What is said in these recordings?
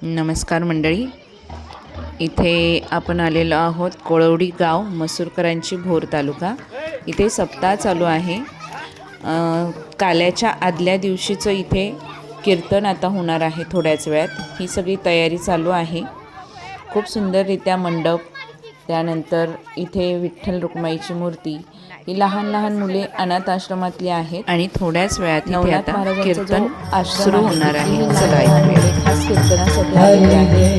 नमस्कार मंडळी, इथे आपण आलेलो आहोत कोळवडी गाव, मसूरकरांची भोर तालुका। इथे सप्ताह चालू आहे। काल्याच्या आदल्या दिवशीचं इथे कीर्तन आता होणार आहे थोड्याच वेळात। ही सगळी तयारी चालू आहे। खूप सुंदररित्या मंडप, त्यानंतर इथे विठ्ठल रुक्माईची मूर्ती, ही लहान लहान मुले अनाथ आश्रमातली आहेत आणि थोड्याच वेळात इथे आता कीर्तन सुरू होणार आहे। चला ऐकूया। खास कीर्तनासाठी आलेले आहेत।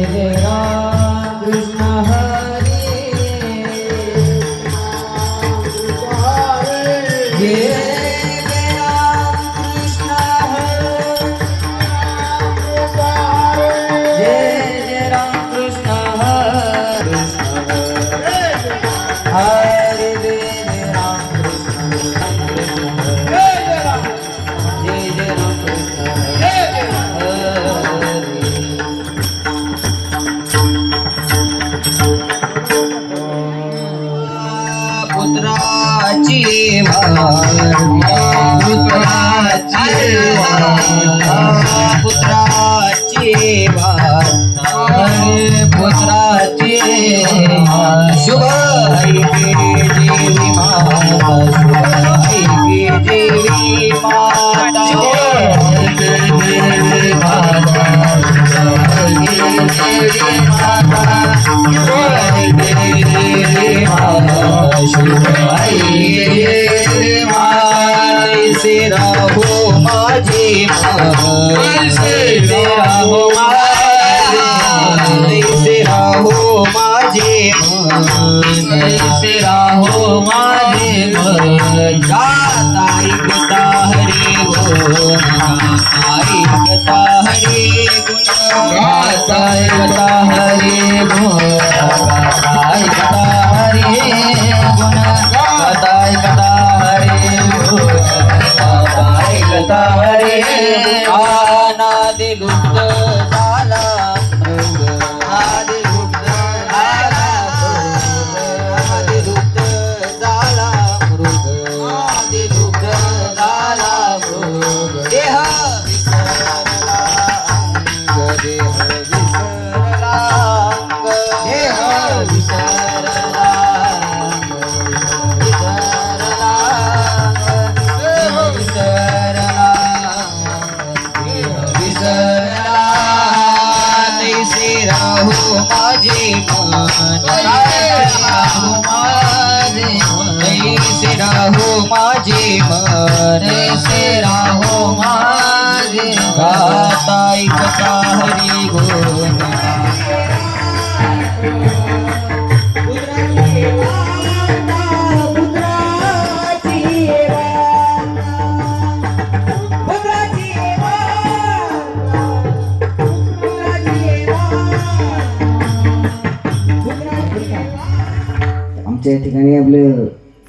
आमच्या ठिकाणी आपलं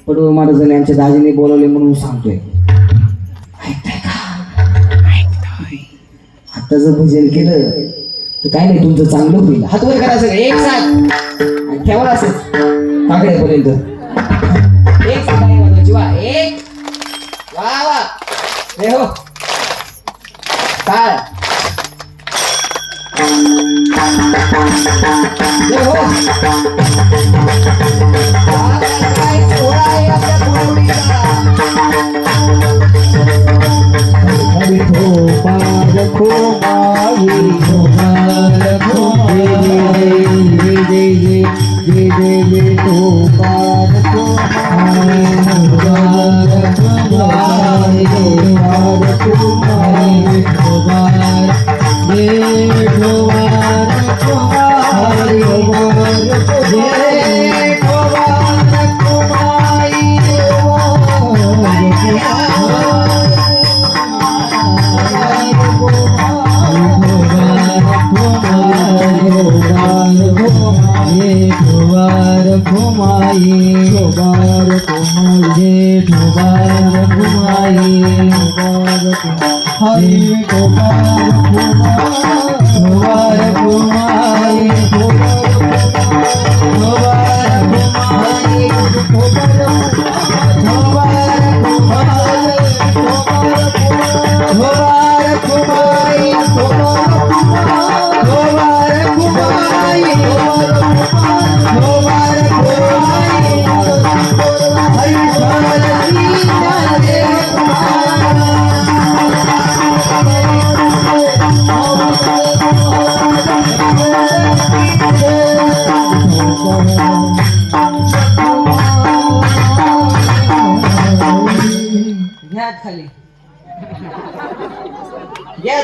पडवळ महाराजांनी आमच्या दाजीने बोलवले म्हणून सांगतोय। आता जर भजन केलं तर काय नाही, तुमचं चांगलं होईल। हात वर करा सगळे एक साथ, ठेवा असंच काकड्यापर्यंत एक साथ जीवा एक। वा वा हे हो टाळ हो। Go घ्या खाली घ्या